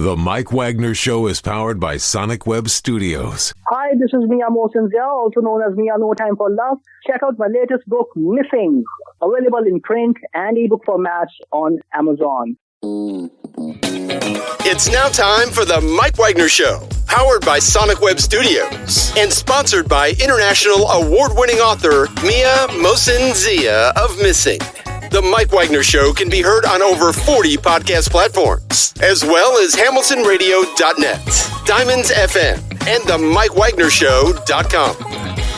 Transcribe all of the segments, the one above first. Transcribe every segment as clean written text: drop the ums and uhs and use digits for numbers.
The Mike Wagner Show is powered by Sonic Web Studios. Hi, this is Mia Mosinzia, also known as Mia No Time for Love. Check out my latest book, Missing, available in print and ebook formats on Amazon. It's now time for the Mike Wagner Show, powered by Sonic Web Studios and sponsored by international award-winning author Mia Mosinzia of Missing. The Mike Wagner Show can be heard on over 40 podcast platforms, as well as HamiltonRadio.net, Diamonds FM, and the MikeWagnerShow.com.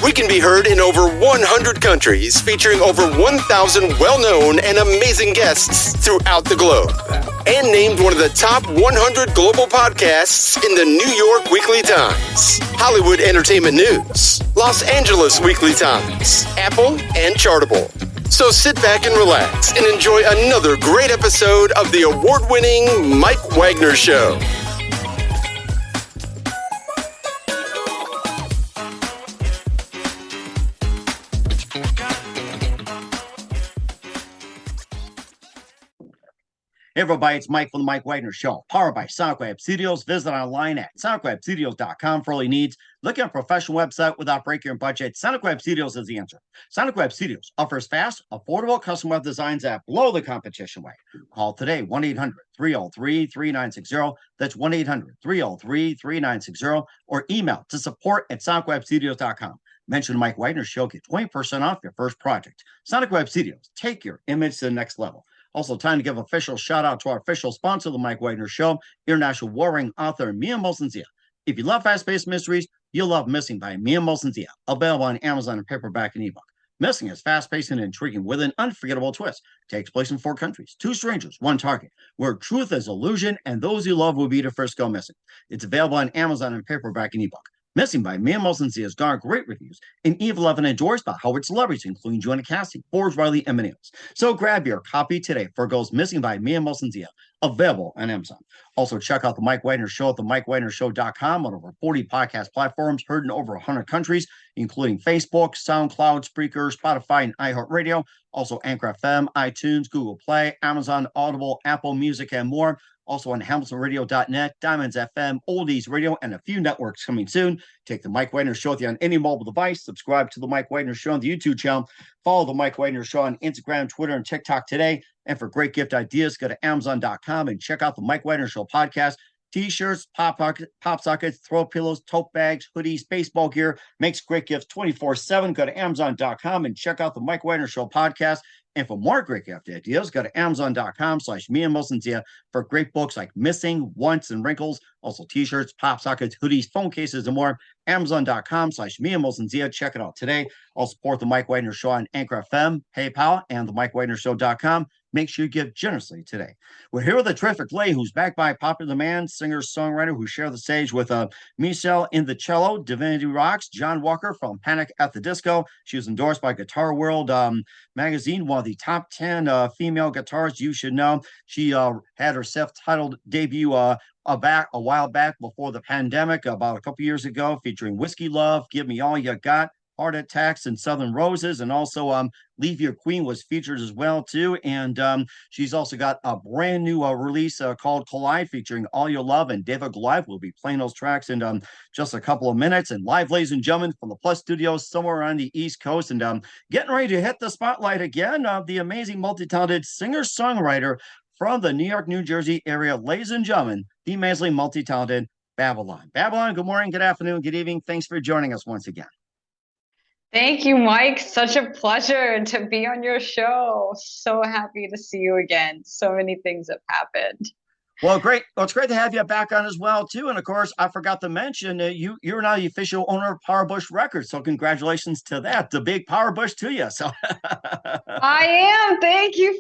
We can be heard in over 100 countries, featuring over 1,000 well-known and amazing guests throughout the globe. And named one of the top 100 global podcasts in the New York Weekly Times, Hollywood Entertainment News, Los Angeles Weekly Times, Apple, and Chartable. So sit back and relax and enjoy another great episode of the award-winning Mike Wagner Show. Hey everybody, it's Mike from the Mike Wagner Show, powered by Sonic Web Studios. Visit online at sonicwebstudios.com for all your needs. Looking at a professional website without breaking your budget? Sonic Web Studios is the answer. Sonic Web Studios offers fast, affordable custom web designs that blow the competition away. Call today, 1-800-303-3960. That's 1-800-303-3960. Or email to support@sonicwebstudios.com. Mention the Mike Wagner Show, get 20% off your first project. Sonic Web Studios, take your image to the next level. Also, time to give official shout out to our official sponsor of the Mike Wagner Show, international warring author Mia Mosinzia. If you love fast-paced mysteries, you'll love Missing by Mia Mosinzia, available on Amazon in paperback and ebook. Missing is fast-paced and intriguing with an unforgettable twist. Takes place in 4 countries, 2 strangers, 1 target, where truth is illusion and those you love will be the first to go missing. It's available on Amazon in paperback and ebook. Missing by Mia Mosinzia has garnered great reviews and even love and endorsed by Howard celebrities, including Joanna Cassie, Forbes, Riley, and many others. So grab your copy today for Goes Missing by Mia Mosinzia, available on Amazon. Also, check out the Mike Wagner Show at themikewagnershow.com on over 40 podcast platforms, heard in over 100 countries, including Facebook, SoundCloud, Spreaker, Spotify, and iHeartRadio. Also, Anchor FM, iTunes, Google Play, Amazon, Audible, Apple Music, and more. Also on HamiltonRadio.net, Diamonds FM, Oldies Radio, and a few networks coming soon. Take the Mike Wagner Show with you on any mobile device. Subscribe to the Mike Wagner Show on the YouTube channel. Follow the Mike Wagner Show on Instagram, Twitter, and TikTok today. And for great gift ideas, go to Amazon.com and check out the Mike Wagner Show podcast. T-shirts, pop sockets, throw pillows, tote bags, hoodies, baseball gear. Makes great gifts 24/7. Go to Amazon.com and check out the Mike Wagner Show podcast. And for more great gift ideas, go to Amazon.com/Mia Mosinzia for great books like Missing, Once, and Wrinkles. Also T-shirts, pop sockets, hoodies, phone cases, and more. Amazon.com/Mia Mosinzia. Check it out today. Also support the Mike Wagner Show on Anchor FM, PayPal, and the MikeWagnerShow.com. Make sure you give generously today. We're here with a terrific lady who's backed by popular demand, singer-songwriter who share the stage with Michelle in the cello, Divinity Rocks, John Walker from Panic at the Disco. She was endorsed by Guitar World magazine, one of the top 10 female guitarists you should know. She had her self-titled debut a while back before the pandemic, about a couple years ago, featuring Whiskey Love, Give Me All You Got, Heart Attacks, and Southern Roses, and also Leave Your Queen was featured as well too. And she's also got a brand new release called Collide, featuring All Your Love and David Goliath. We'll be playing those tracks in just a couple of minutes. And live, ladies and gentlemen, from the Plus Studios somewhere on the East Coast, and getting ready to hit the spotlight again, the amazing multi-talented singer-songwriter from the New York, New Jersey area, ladies and gentlemen, the amazingly multi-talented Babyllon. Babyllon, good morning, good afternoon, good evening. Thanks for joining us once again. Thank you, Mike. Such a pleasure to be on your show. So happy to see you again. So many things have happened. Well, great. Well, it's great to have you back on as well, too. And of course, I forgot to mention you're now the official owner of Power Bush Records. So congratulations to that. The big Power Bush to you. So I am. Thank you.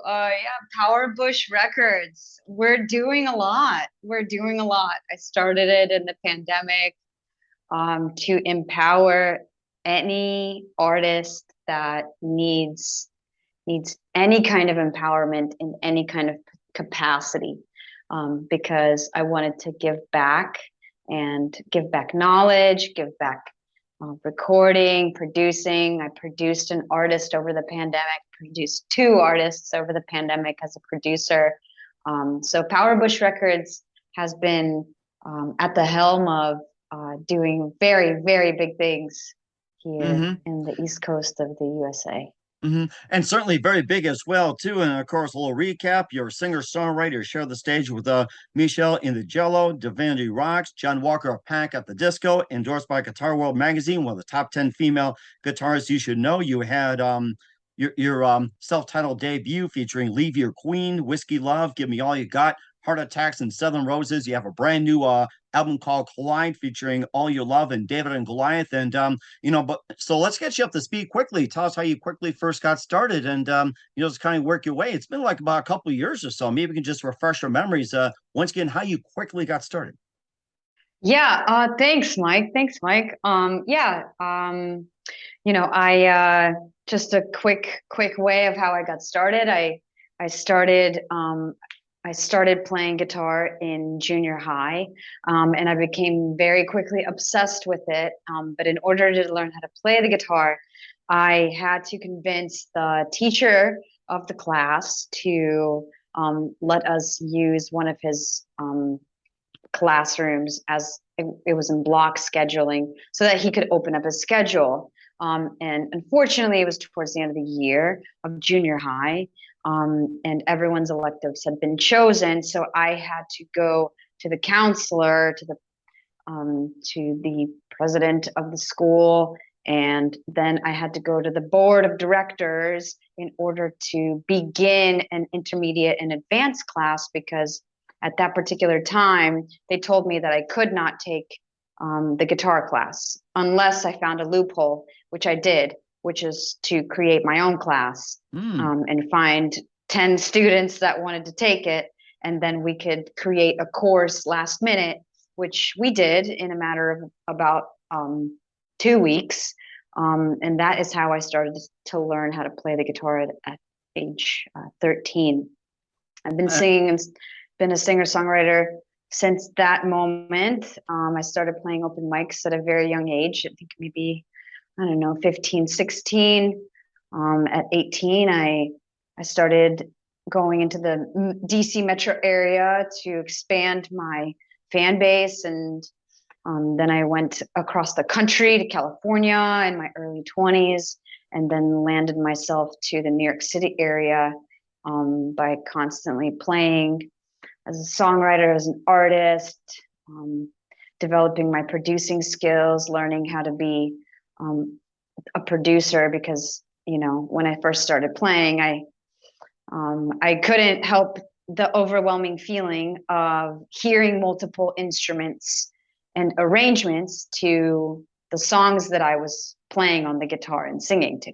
Yeah, Power Bush Records. We're doing a lot. I started it in the pandemic to empower any artist that needs any kind of empowerment in any kind of capacity, because I wanted to give back knowledge, give back recording, producing. I produced an artist over the pandemic, produced 2 artists over the pandemic as a producer. So Power Bush Records has been at the helm of doing very, very big things here in the East Coast of the USA. And certainly very big as well, too. And of course, a little recap: you're a singer-songwriter, share the stage with Michelle in the Jello, Divinity Rocks, John Walker of Pack at the Disco, endorsed by Guitar World Magazine, one of the top 10 female guitarists you should know. You had your self-titled debut featuring Leave Your Queen, Whiskey Love, Give Me All You Got, Heart Attacks, and Southern Roses. You have a brand new album called Collide featuring All You Love and David and Goliath. And, but so let's get you up to speed quickly. Tell us how you quickly first got started and, just kind of work your way. It's been like about a couple of years or so. Maybe we can just refresh our memories once again, how you quickly got started. Yeah. Thanks, Mike. I just a quick way of how I got started. I started playing guitar in junior high, and I became very quickly obsessed with it. But in order to learn how to play the guitar, I had to convince the teacher of the class to let us use one of his classrooms, as it was in block scheduling, so that he could open up his schedule. And unfortunately, it was towards the end of the year of junior high, and everyone's electives had been chosen. So I had to go to the counselor, to the president of the school, and then I had to go to the board of directors in order to begin an intermediate and advanced class, because at that particular time, they told me that I could not take the guitar class unless I found a loophole, which I did, which is to create my own class and find 10 students that wanted to take it. And then we could create a course last minute, which we did in a matter of about 2 weeks. And that is how I started to learn how to play the guitar at age 13. I've been singing and been a singer-songwriter since that moment. I started playing open mics at a very young age. I think maybe, 15, 16. At 18, I started going into the DC metro area to expand my fan base. And then I went across the country to California in my early 20s, and then landed myself to the New York City area by constantly playing as a songwriter, as an artist, developing my producing skills, learning how to be a producer, because, when I first started playing, I couldn't help the overwhelming feeling of hearing multiple instruments and arrangements to the songs that I was playing on the guitar and singing to.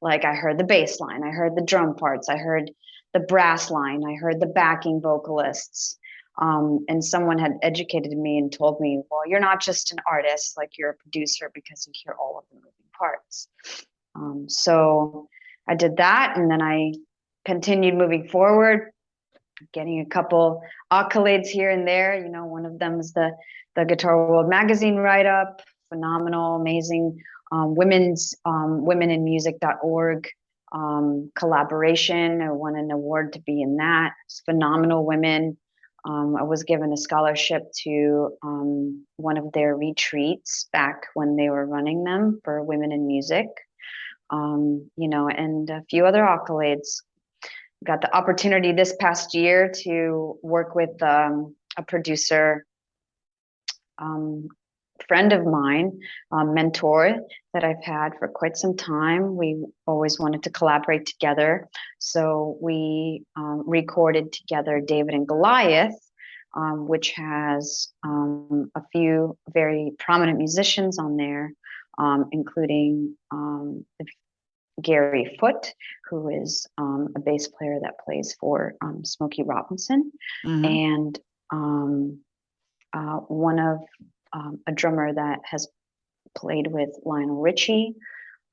Like, I heard the bass line, I heard the drum parts, I heard the brass line, I heard the backing vocalists. And someone had educated me and told me, well, you're not just an artist, like, you're a producer, because you hear all of the moving parts. So I did that, and then I continued moving forward, getting a couple accolades here and there. One of them is the Guitar World Magazine write-up, phenomenal, amazing, womeninmusic.org collaboration. I won an award to be in that. It's phenomenal women. I was given a scholarship to one of their retreats back when they were running them for women in music, and a few other accolades. Got the opportunity this past year to work with a producer, friend of mine, mentor that I've had for quite some time. We always wanted to collaborate together. So we recorded together David and Goliath, which has a few very prominent musicians on there, including Gary Foote, who is a bass player that plays for Smokey Robinson, and one of a drummer that has played with Lionel Richie,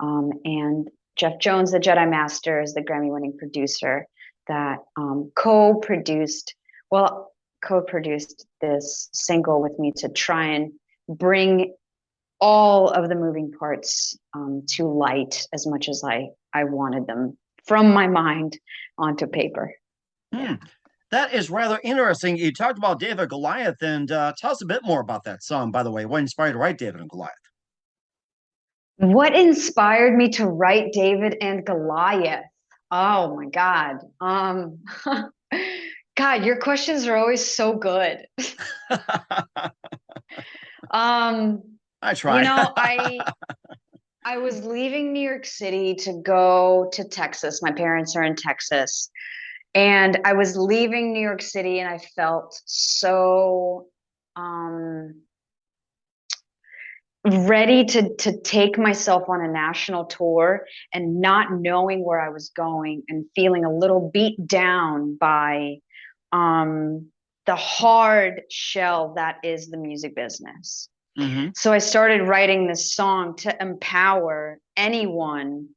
and Jeff Jones, the Jedi Master, is the Grammy-winning producer that co-produced this single with me to try and bring all of the moving parts to light as much as I wanted them from my mind onto paper. Yeah. That is rather interesting. You talked about David and Goliath, and tell us a bit more about that song, by the way. What inspired you to write David and Goliath? What inspired me to write David and Goliath? Oh my God. God, your questions are always so good. I try. I was leaving New York City to go to Texas. My parents are in Texas. And I was leaving New York City and I felt so ready to take myself on a national tour and not knowing where I was going and feeling a little beat down by the hard shell that is the music business. Mm-hmm. So I started writing this song to empower anyone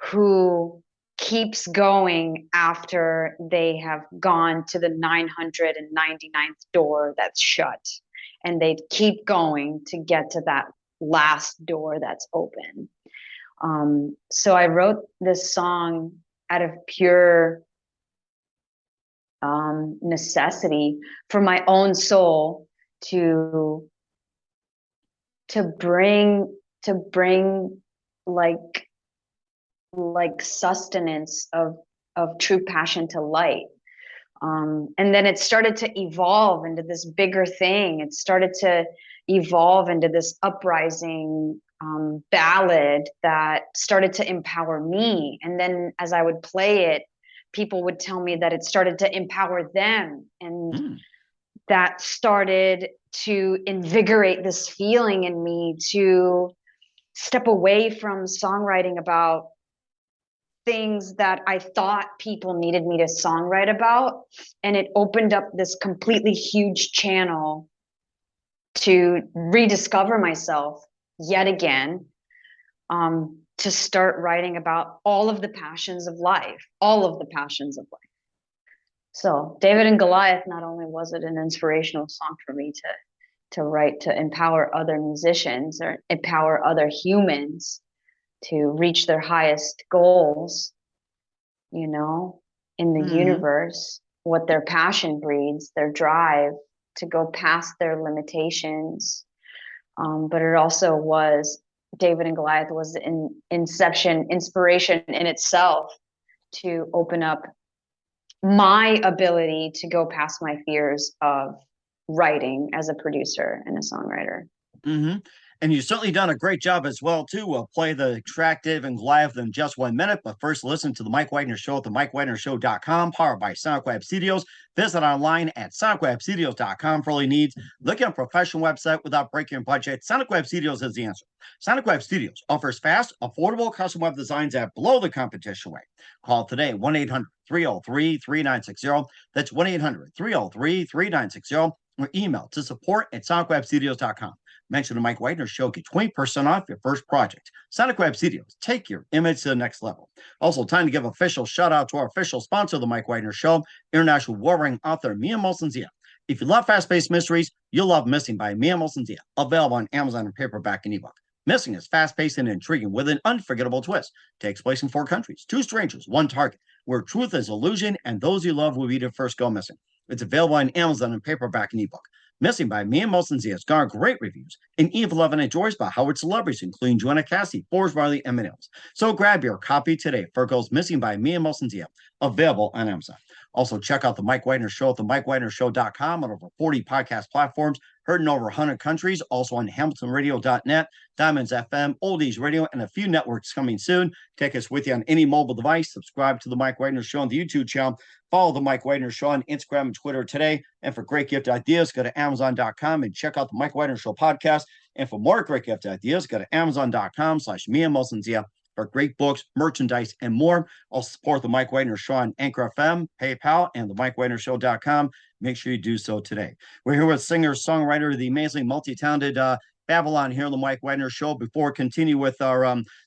who keeps going after they have gone to the 999th door that's shut, and they keep going to get to that last door that's open. So I wrote this song out of pure necessity for my own soul to bring like sustenance of true passion to light. And then it started to evolve into this bigger thing. It started to evolve into this uprising ballad that started to empower me. And then as I would play it, people would tell me that it started to empower them. And that started to invigorate this feeling in me to step away from songwriting about things that I thought people needed me to songwrite about. And it opened up this completely huge channel to rediscover myself yet again, to start writing about all of the passions of life. So David and Goliath, not only was it an inspirational song for me to write, to empower other musicians or empower other humans to reach their highest goals, in the universe, what their passion breeds, their drive to go past their limitations. But it also was, David and Goliath was an inspiration in itself to open up my ability to go past my fears of writing as a producer and a songwriter. Mm-hmm. And you've certainly done a great job as well, too. We'll play the track David and Goliath in just 1 minute. But first, listen to the Mike Wagner Show at the MikeWagnerShow.com, powered by Sonic Web Studios. Visit online at SonicWebStudios.com for all your needs. Look at a professional website without breaking your budget. Sonic Web Studios is the answer. Sonic Web Studios offers fast, affordable custom web designs that blow the competition away. Call today, 1-800-303-3960. That's 1-800-303-3960. Or email to support@SonicWebStudios.com. Mention the Mike Wagner Show. Get 20% off your first project. Sonic Web Studios. Take your image to the next level. Also, time to give official shout out to our official sponsor of the Mike Wagner Show, international warring author Mia Molson-Zia. If you love fast-paced mysteries, you'll love Missing by Mia Molson-Zia, available on Amazon in paperback and ebook. Missing is fast-paced and intriguing with an unforgettable twist. Takes place in 4 countries, 2 strangers, 1 target, where truth is illusion and those you love will be the first go missing. It's available on Amazon in paperback and ebook. Missing by Mia Molson-Zia has garnered great reviews, and Eve 11 enjoys by Howard celebrities, including Joanna Cassidy, Forbes Riley, and Mills. So grab your copy today for Girls Missing by Mia Molson-Zia, available on Amazon. Also, check out the Mike Wagner Show at the MikeWagnerShow.com on over 40 podcast platforms, heard in over 100 countries, also on HamiltonRadio.net, Diamonds FM, Oldies Radio, and a few networks coming soon. Take us with you on any mobile device. Subscribe to the Mike Wagner Show on the YouTube channel. Follow the Mike Wagner Show on Instagram and Twitter today. And for great gift ideas, go to Amazon.com and check out the Mike Wagner Show podcast. And for more great gift ideas, go to Amazon.com/Mia Molson-Zia for great books, merchandise, and more. Also support the Mike Wagner Show on Anchor FM, PayPal, and the MikeWagnerShow.com. Make sure you do so today. We're here with singer, songwriter, the amazing, multi-talented Babyllon here on the Mike Wagner Show. Before we continue with our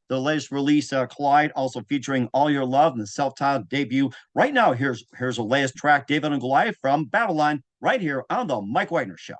the latest release, Collide, also featuring All Your Love and the self-titled debut. Right now, here's the latest track, David and Goliath from Babyllon, right here on the Mike Wagner Show.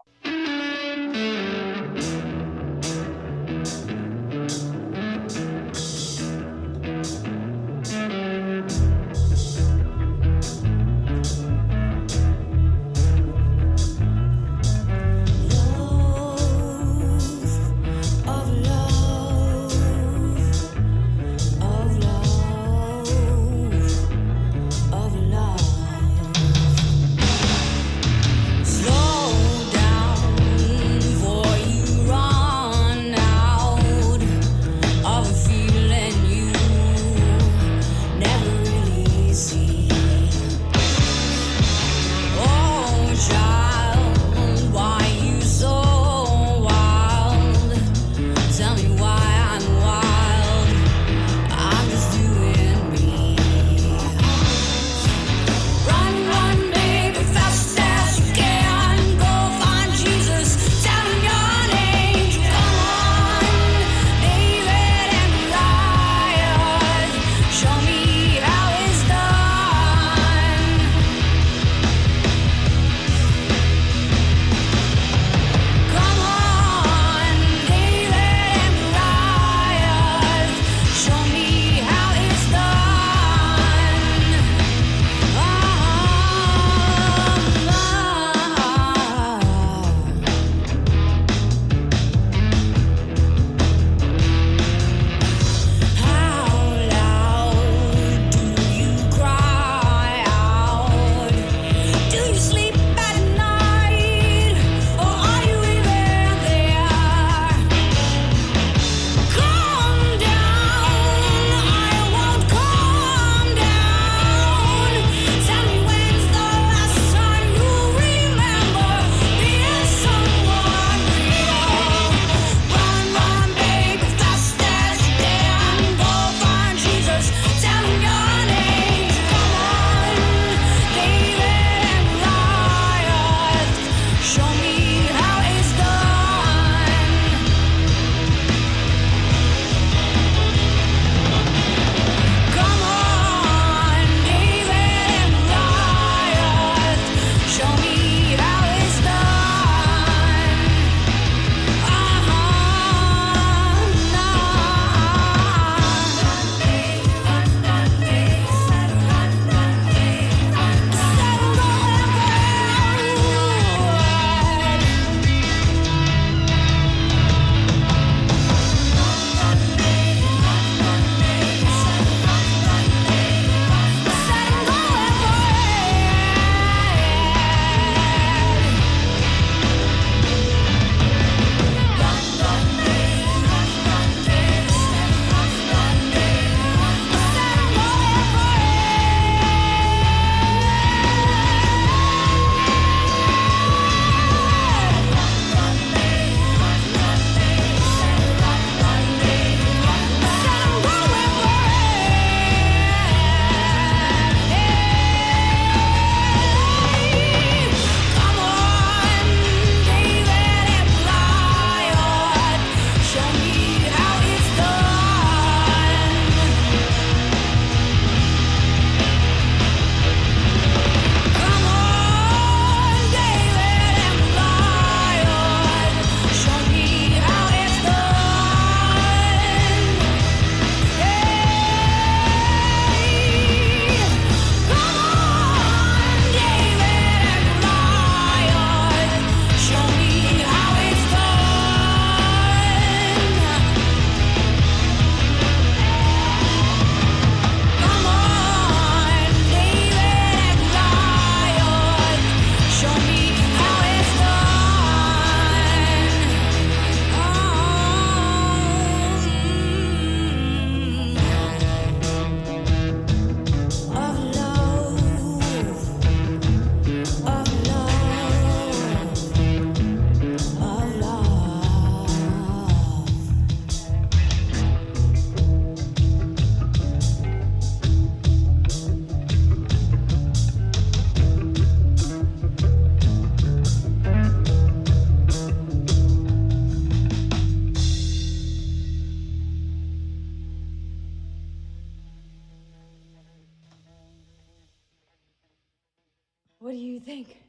think,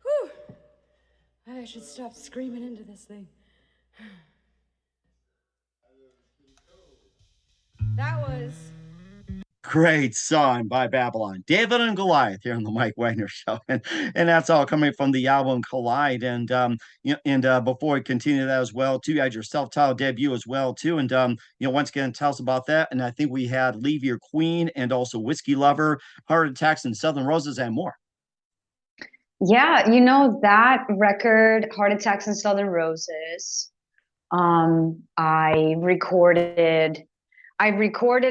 whew, I should stop screaming into this thing. That was Great song by Babyllon. David and Goliath here on the Mike Wagner Show. And that's all coming from the album Collide. And before we continue that as well, too, you had your self-titled debut as well, too. And once again, tell us about that. And I think we had Leave Your Queen and also Whiskey Lover, Heart Attacks and Southern Roses and more. Yeah, that record, Heart Attacks and Southern Roses, I recorded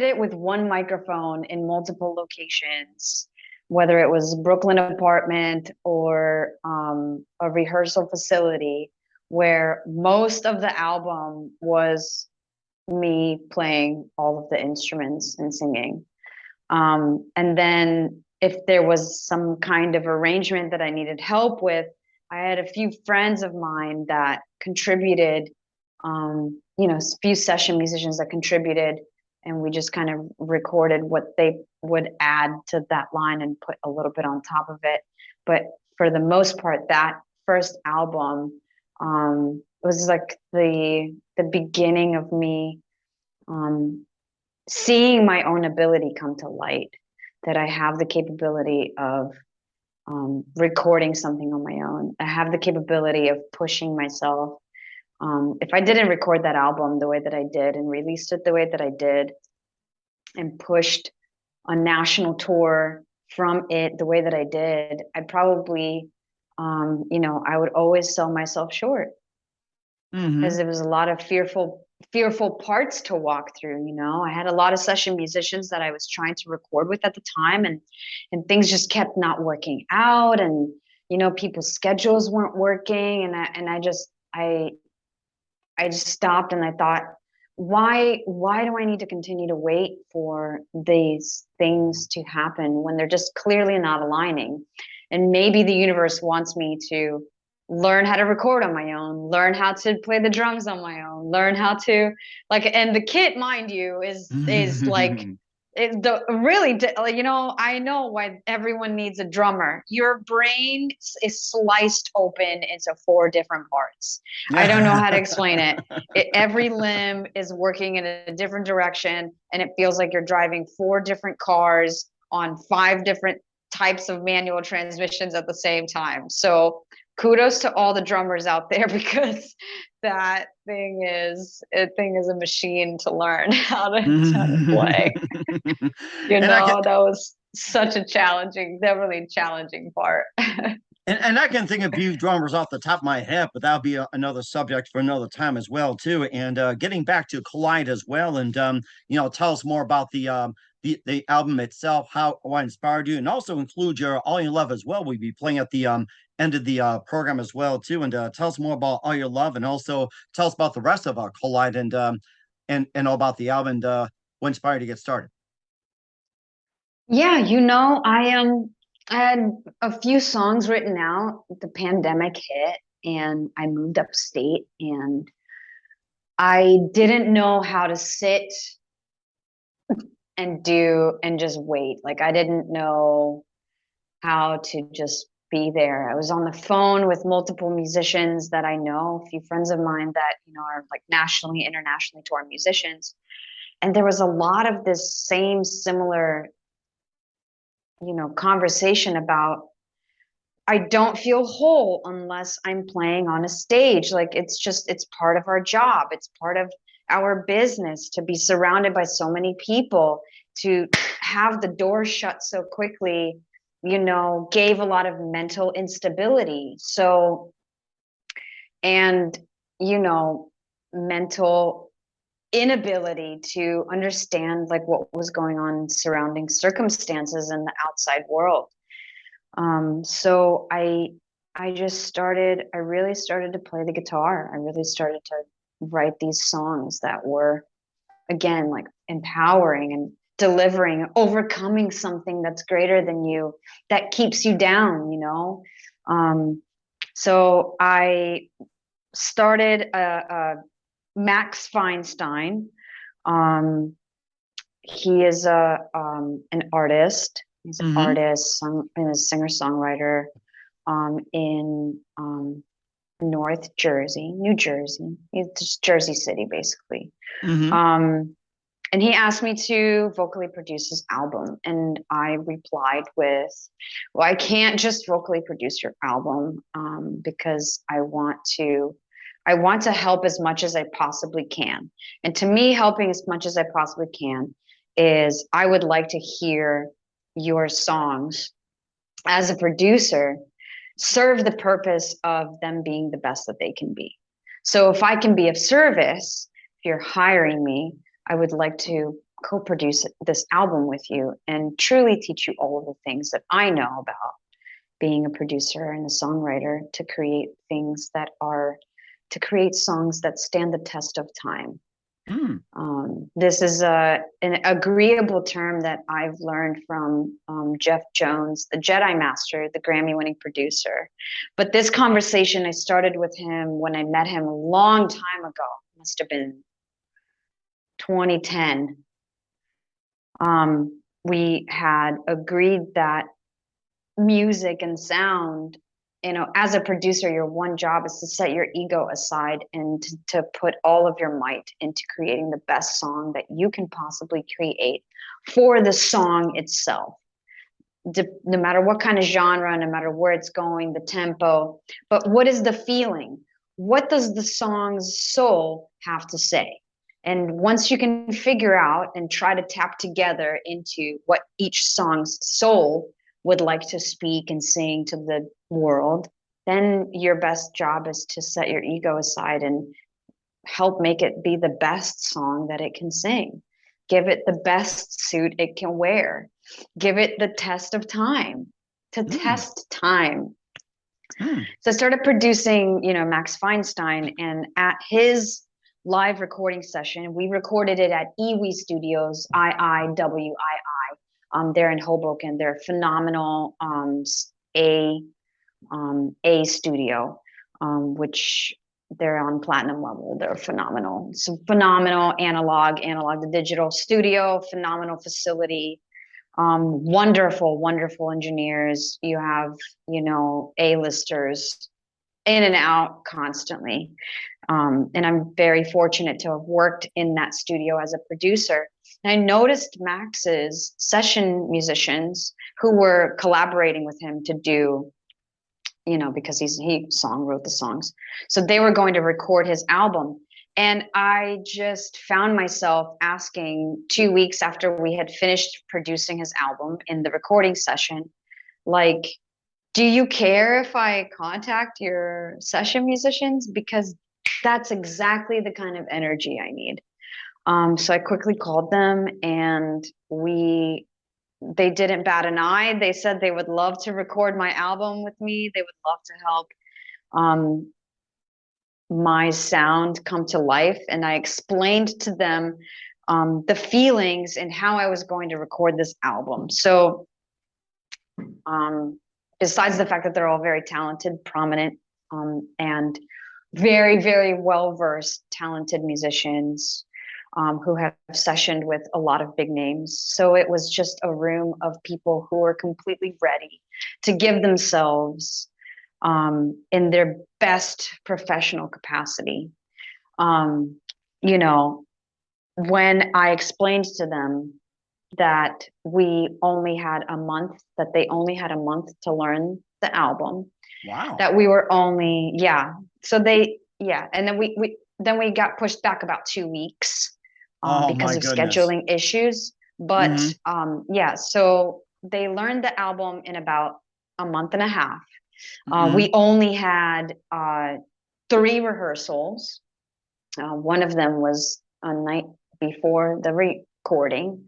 it with one microphone in multiple locations, whether it was Brooklyn apartment or a rehearsal facility, where most of the album was me playing all of the instruments and singing. And then if there was some kind of arrangement that I needed help with, I had a few friends of mine that contributed, a few session musicians that contributed, and we just kind of recorded what they would add to that line and put a little bit on top of it. But for the most part, that first album was like the beginning of me seeing my own ability come to light, that I have the capability of recording something on my own. I have the capability of pushing myself. If I didn't record that album the way that I did and released it the way that I did and pushed a national tour from it the way that I did, I'd probably, I would always sell myself short, because it was a lot of fearful parts to walk through. I had a lot of session musicians that I was trying to record with at the time, and things just kept not working out, and people's schedules weren't working, and I just stopped and I thought, why do I need to continue to wait for these things to happen when they're just clearly not aligning? And maybe the universe wants me to learn how to record on my own, learn how to play the drums on my own, learn how to and the kit, mind you, is like I know why everyone needs a drummer. Your brain is sliced open into 4 different parts. I don't know how to explain it. Every limb is working in a different direction, and it feels like you're driving 4 different cars on 5 different types of manual transmissions at the same time. So kudos to all the drummers out there, because that thing is a machine to learn how to play. That was such a definitely challenging part. And I can think of a few drummers off the top of my head, but that'll be another subject for another time as well, too. And getting back to Collide as well, and tell us more about the album itself, what inspired you, and also include your All Your Love as well. We'll be playing at the end of the program as well, too. And tell us more about All Your Love, and also tell us about the rest of Collide and all about the album and what inspired you to get started. Yeah, I had a few songs written out. The pandemic hit and I moved upstate, and I didn't know how to sit and just wait. Like, I didn't know how to just be there. I was on the phone with multiple musicians that I know, a few friends of mine that, are like nationally, internationally touring musicians. And there was a lot of this similar conversation about, I don't feel whole unless I'm playing on a stage. Like, it's part of our job. It's part of our business to be surrounded by so many people. To have the door shut so quickly, gave a lot of mental instability. So, and, mental inability to understand like what was going on in surrounding circumstances in the outside world. So I really started to play the guitar. I really started to write these songs that were, again, like empowering and delivering, overcoming something that's greater than you, that keeps you down, So I started Max Feinstein. He is an artist. He's an artist and a singer-songwriter. in North Jersey, New Jersey. It's just Jersey City, basically. And he asked me to vocally produce his album. And I replied with, well, I can't just vocally produce your album because I want to help as much as I possibly can. And to me, helping as much as I possibly can is I would like to hear your songs as a producer serve the purpose of them being the best that they can be. So if I can be of service, if you're hiring me, I would like to co-produce this album with you and truly teach you all of the things that I know about being a producer and a songwriter to create songs that stand the test of time. This is an agreeable term that I've learned from Jeff Jones, the Jedi Master, the Grammy-winning producer. But this conversation I started with him when I met him a long time ago. Must have been 2010. We had agreed that music and sound, as a producer, your one job is to set your ego aside and to put all of your might into creating the best song that you can possibly create for the song itself. No matter what kind of genre, no matter where it's going, the tempo, but what is the feeling? What does the song's soul have to say? And once you can figure out and try to tap together into what each song's soul would like to speak and sing to the world, then your best job is to set your ego aside and help make it be the best song that it can sing. Give it the best suit it can wear. Give it the test of time, to test time. So I started producing, Max Feinstein, and at his live recording session, we recorded it at Iwi Studios, IIWII. They're in Hoboken. They're phenomenal A studio, which they're on platinum level. They're phenomenal. So phenomenal analog to digital studio, phenomenal facility, wonderful engineers. You have, A-listers in and out constantly. And I'm very fortunate to have worked in that studio as a producer. And I noticed Max's session musicians who were collaborating with him to do, because he wrote the songs. So they were going to record his album. And I just found myself asking 2 weeks after we had finished producing his album in the recording session, like, do you care if I contact your session musicians? Because that's exactly the kind of energy I need. So I quickly called them, and they didn't bat an eye. They said they would love to record my album with me. They would love to help my sound come to life. And I explained to them the feelings and how I was going to record this album. So besides the fact that they're all very talented, prominent, and very, very well-versed, talented musicians who have sessioned with a lot of big names. So it was just a room of people who were completely ready to give themselves in their best professional capacity. When I explained to them that they only had a month to learn the album. Wow. That we were only, So and then we got pushed back about 2 weeks because of scheduling issues. But so they learned the album in about a month and a half. We only had 3 rehearsals. One of them was a night before the recording.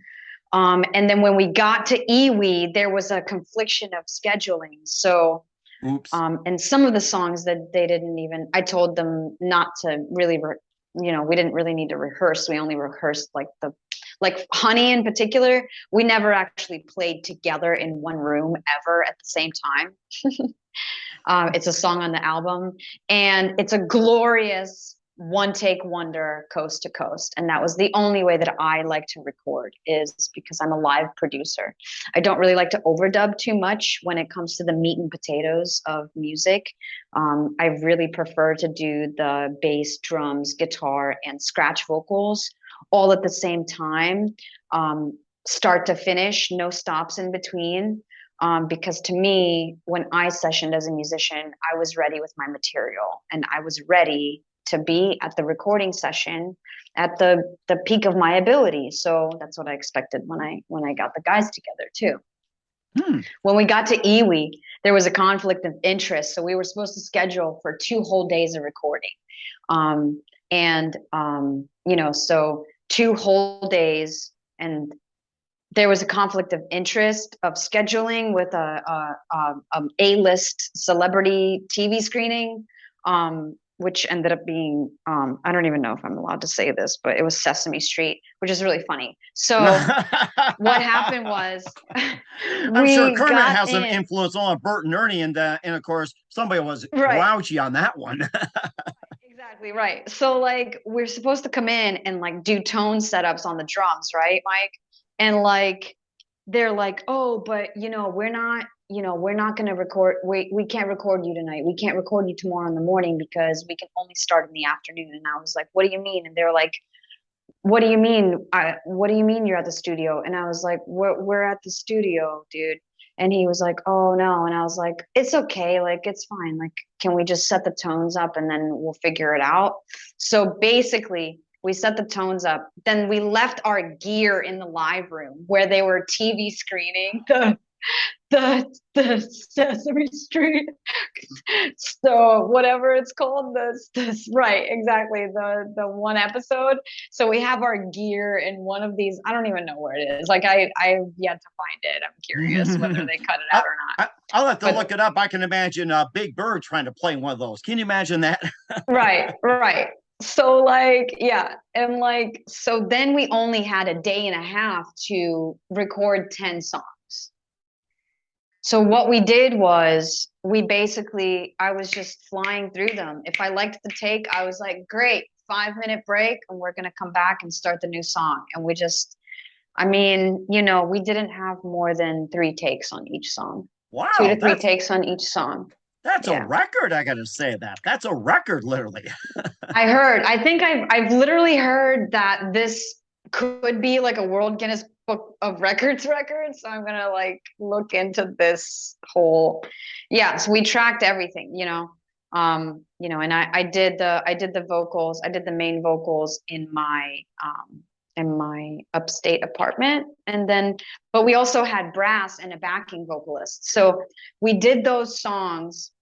And then when we got to Iwi, there was a confliction of scheduling. So, and some of the songs that they didn't even, I told them not to really, we didn't really need to rehearse. We only rehearsed like Honey in particular. We never actually played together in one room ever at the same time. It's a song on the album, and it's a glorious one take wonder, coast to coast. And that was the only way that I like to record, is because I'm a live producer. I don't really like to overdub too much when it comes to the meat and potatoes of music. I really prefer to do the bass, drums, guitar, and scratch vocals all at the same time, start to finish, no stops in between. Because to me, when I sessioned as a musician, I was ready with my material, and I was ready to be at the recording session at the peak of my ability. So that's what I expected when I got the guys together too. When we got to Iwi, there was a conflict of interest. So we were supposed to schedule for 2 whole days of recording. So 2 whole days, and there was a conflict of interest of scheduling with A-list celebrity TV screening, which ended up being, I don't even know if I'm allowed to say this, but it was Sesame Street, which is really funny. So what happened was, I'm sure Kermit has some influence on Bert and Ernie, and of course somebody was grouchy on that one. Exactly right. So like we're supposed to come in and like do tone setups on the drums, right, Mike? And like they're like, oh, but we're not going to record. We can't record you tonight. We can't record you tomorrow in the morning because we can only start in the afternoon. And I was like, what do you mean? And they're like, what do you mean? What do you mean you're at the studio? And I was like, we're at the studio, dude. And he was like, oh no. And I was like, it's okay. Like, it's fine. Like, can we just set the tones up and then we'll figure it out? So basically we set the tones up. Then we left our gear in the live room where they were TV screening the Sesame Street. So whatever it's called, this right, exactly, the one episode. So we have our gear in one of these. I don't even know where it is. Like I've yet to find it. I'm curious whether they cut it out or not. I'll have to look it up. I can imagine Big Bird trying to play one of those. Can you imagine that? Right. So like, yeah. And like, so then we only had a day and a half to record 10 songs. So what we did was I was just flying through them. If I liked the take, I was like, great, 5-minute break, and we're going to come back and start the new song. And we didn't have more than 3 takes on each song. Wow. 2 to 3 takes on each song. That's a record. I got to say that. That's a record, literally. I think I've literally heard that this could be like a World Guinness Book of Records record. So I'm going to like look into this whole, so we tracked everything, and I did the vocals. I did the main vocals in my upstate apartment. But we also had brass and a backing vocalist. So we did those songs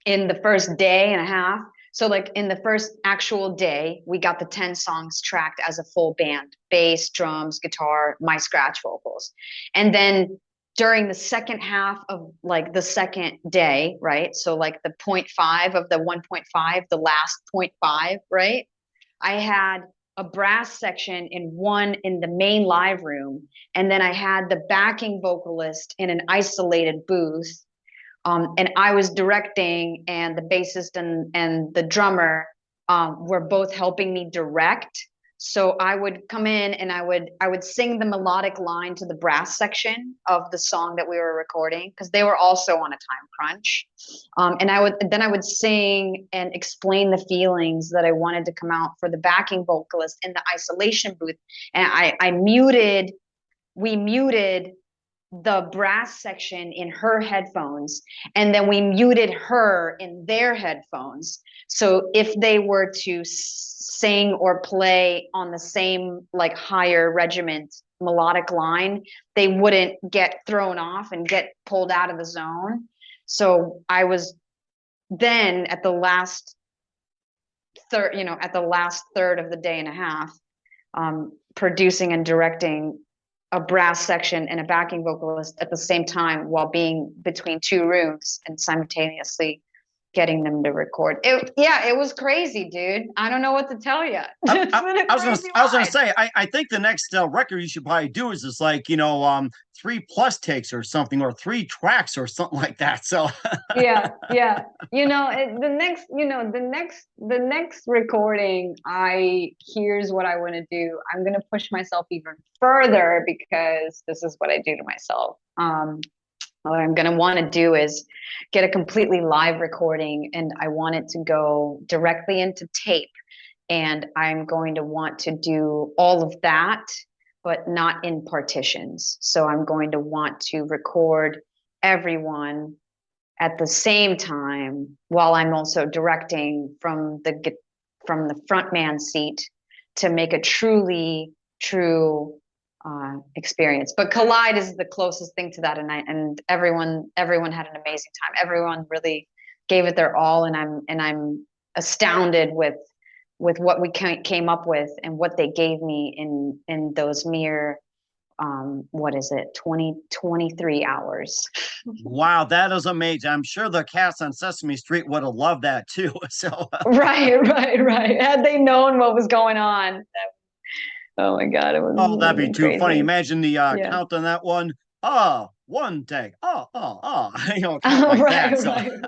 in the first day and a half. So like in the first actual day, we got the 10 songs tracked as a full band, bass, drums, guitar, my scratch vocals. And then during the second half of like the second day, right? So like the 0.5 of the 1.5, the last 0.5, right? I had a brass section in the main live room. And then I had the backing vocalist in an isolated booth. And I was directing, and the bassist and the drummer were both helping me direct. So I would come in and I would sing the melodic line to the brass section of the song that we were recording, because they were also on a time crunch. And I would sing and explain the feelings that I wanted to come out for the backing vocalist in the isolation booth. And we muted the brass section in her headphones, and then we muted her in their headphones. So if they were to sing or play on the same like higher regiment melodic line, they wouldn't get thrown off and get pulled out of the zone. So I was then at the last third of the day and a half, producing and directing a brass section and a backing vocalist at the same time, while being between 2 rooms and simultaneously getting them to record. It was crazy, dude. I don't know what to tell you. It's been a crazy I was gonna ride. say, I think the next record you should probably do is just like 3+ takes or something, or 3 tracks or something like that. So Yeah. The next recording, here's what I want to do. I'm gonna push myself even further because this is what I do to myself. What I'm going to want to do is get a completely live recording, and I want it to go directly into tape. And I'm going to want to do all of that, but not in partitions. So I'm going to want to record everyone at the same time while I'm also directing from the frontman seat to make a truly true experience. But Collide is the closest thing to that, and everyone had an amazing time. Everyone really gave it their all, and I'm astounded with what we came up with and what they gave me in those mere 23 hours. wow, that is amazing. I'm sure the cast on Sesame Street would have loved that too. So Right. Had they known what was going on. Oh my God, it was. oh, that'd be too crazy. funny. Imagine the count on that one. One take. Count like that. So. Right.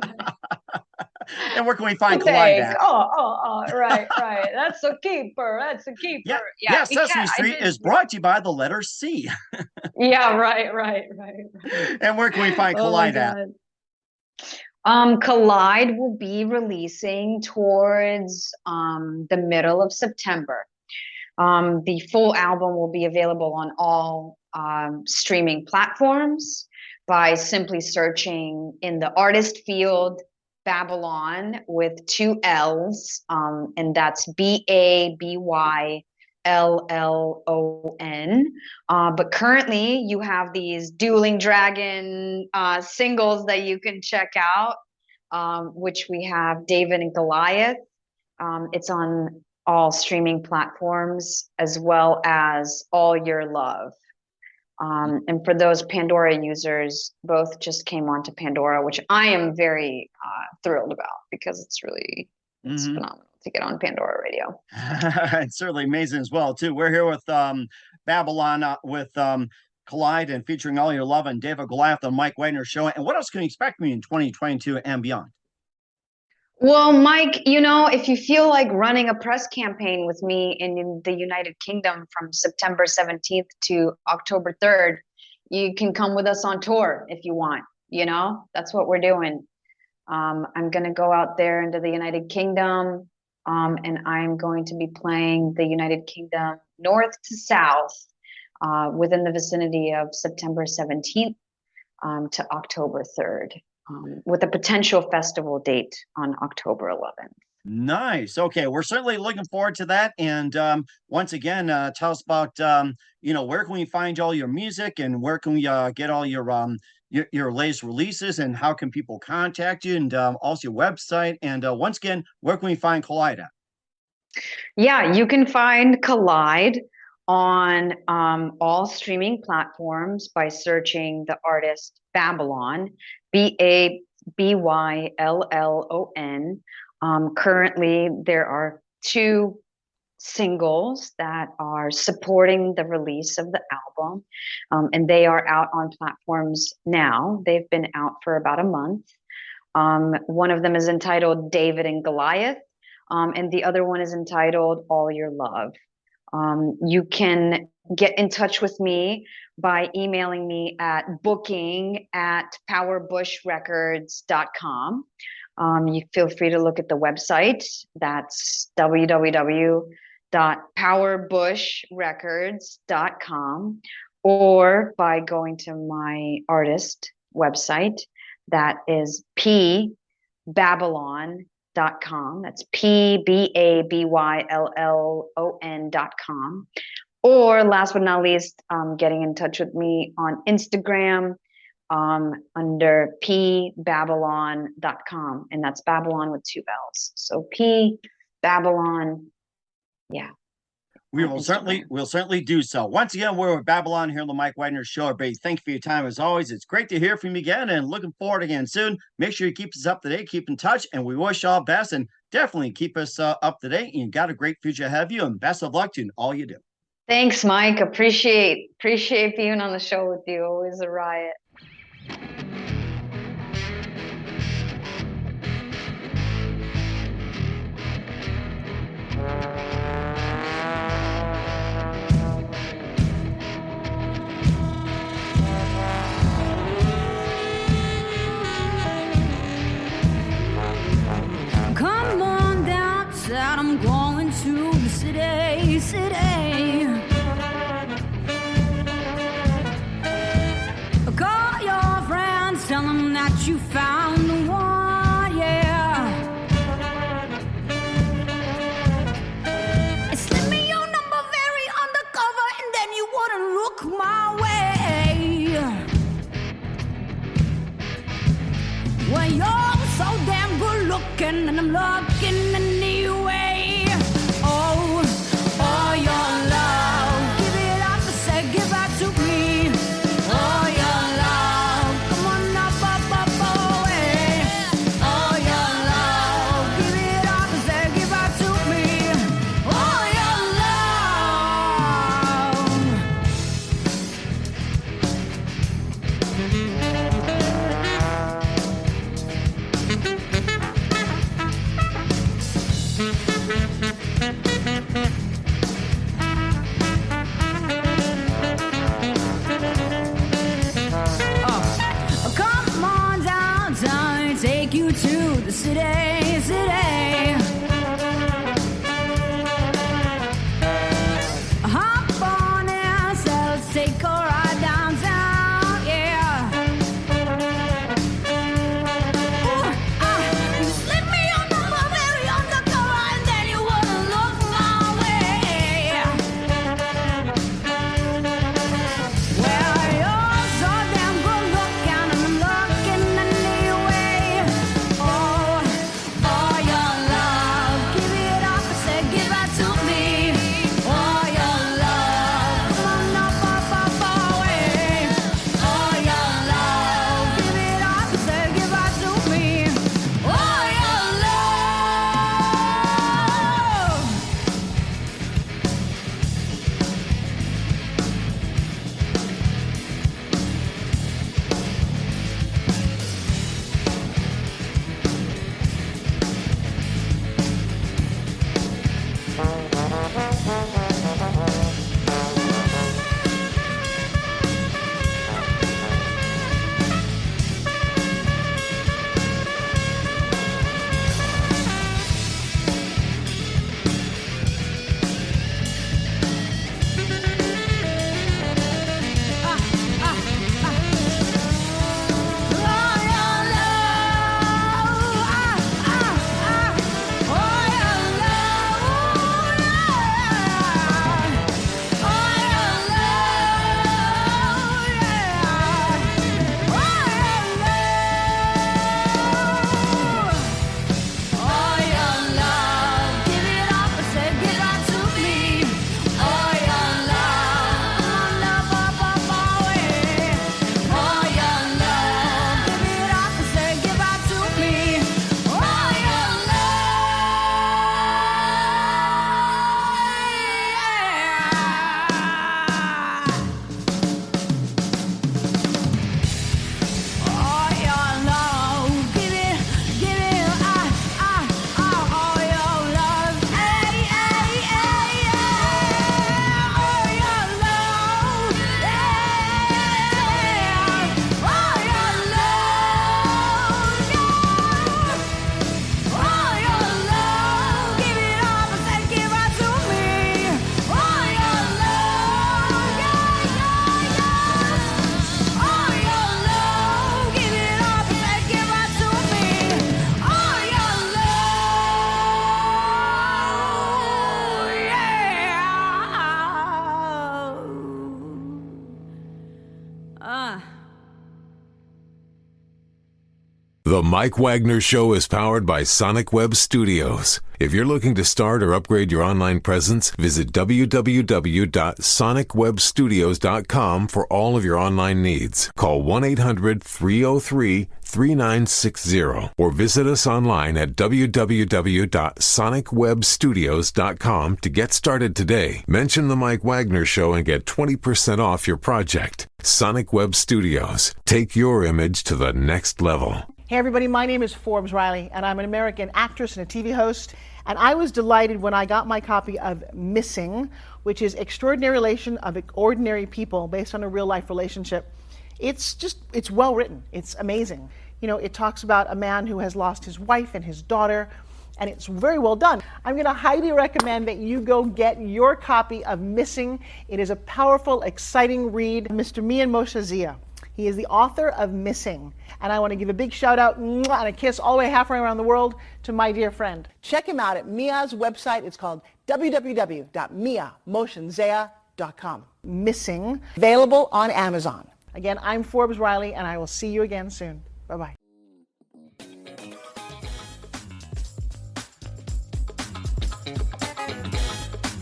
And where can we find Collide at? Right. That's a keeper. Yeah. Sesame Street is brought to you by the letter C. Yeah, right. And where can we find Collide at? Collide will be releasing towards the middle of September. The full album will be available on all streaming platforms by simply searching in the artist field Babyllon with 2 L's, and that's Babyllon. But currently you have these Dueling Dragon singles that you can check out, which we have David and Goliath. It's on all streaming platforms, as well as All Your Love. And for those Pandora users, both just came onto Pandora, which I am very thrilled about because it's phenomenal to get on Pandora Radio. It's certainly amazing as well too. We're here with Babyllon with Collide, and featuring All Your Love and David Goliath on Mike Wagner Show. And what else can you expect me in 2022 and beyond? Well, Mike, if you feel like running a press campaign with me in the United Kingdom from September 17th to October 3rd, you can come with us on tour if you want. That's what we're doing. I'm going to go out there into the United Kingdom, and I'm going to be playing the United Kingdom north to south within the vicinity of September 17th to October 3rd. With a potential festival date on October 11th. Nice. Okay, we're certainly looking forward to that. And once again, tell us about where can we find all your music, and where can we get all your latest releases, and how can people contact you, and also your website. And once again, where can we find Collide at? Yeah, you can find Collide on all streaming platforms by searching the artist Babyllon, Babyllon. Currently, there are 2 singles that are supporting the release of the album, and they are out on platforms now. They've been out for about a month. One of them is entitled David and Goliath, and the other one is entitled All Your Love. You can get in touch with me by emailing me at booking@powerbushrecords.com. You feel free to look at the website. That's www.powerbushrecords.com, or by going to my artist website. That is pbabyllon.com. That's pbabyllon.com. Or last but not least, getting in touch with me on Instagram under pbabyllon.com. And that's Babyllon with 2 L's. So Babyllon. Yeah. We'll certainly do so. Once again, we're with Babyllon here on the Mike Widener Show. Everybody, thank you for your time as always. It's great to hear from you again and looking forward again soon. Make sure you keep us up to date, keep in touch, and we wish you all best and definitely keep us up to date. You got a great future ahead of you, and best of luck to all you do. Thanks, Mike. Appreciate being on the show with you. Always a riot. Come on down, said I'm going to the city. Call your friends, tell them that you found the one, yeah. Slip me your number very undercover, and then you wouldn't look my way. Well, you're so damn good looking, and I'm looking anyway. Oh, your love, give it up, I said, give it to me. Oh, your love, come on up, away. Oh, your love, give it up, I said, give it to me. Oh, your come on downtown, take you to the city. Hop on in, so let's take a ride downtown, yeah. Ooh, you slip me your number very undercover, and then you wouldn't look my way. Well, you're so damn good looking, and I'm looking anyway. Oh, The Mike Wagner Show is powered by Sonic Web Studios. If you're looking to start or upgrade your online presence, visit www.sonicwebstudios.com for all of your online needs. Call 1-800-303-3960 or visit us online at www.sonicwebstudios.com to get started today. Mention The Mike Wagner Show and get 20% off your project. Sonic Web Studios. Take your image to the next level. Hey everybody, my name is Forbes Riley, and I'm an American actress and a TV host. And I was delighted when I got my copy of Missing, which is Extraordinary Relation of Ordinary People based on a real life relationship. It's well written. It's amazing. You know, it talks about a man who has lost his wife and his daughter, and it's very well done. I'm going to highly recommend that you go get your copy of Missing. It is a powerful, exciting read. Mr. Mian Moshe Zia. He is the author of Missing. And I want to give a big shout out and a kiss all the way halfway around the world to my dear friend. Check him out at Mia's website. It's called www.miamotionsea.com. Missing, available on Amazon. Again, I'm Forbes Riley, and I will see you again soon. Bye-bye.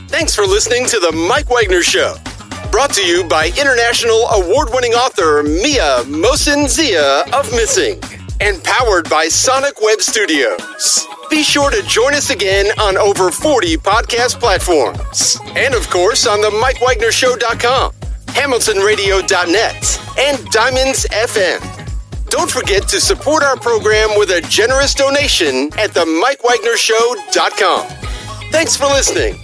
Thanks for listening to The Mike Wagner Show. Brought to you by international award-winning author Mia Mohsen Zia of Missing, and powered by Sonic Web Studios. Be sure to join us again on over 40 podcast platforms, and of course on the MikeWagnerShow.com, HamiltonRadio.net, and Diamonds FM. Don't forget to support our program with a generous donation at the MikeWagnerShow.com. Thanks for listening.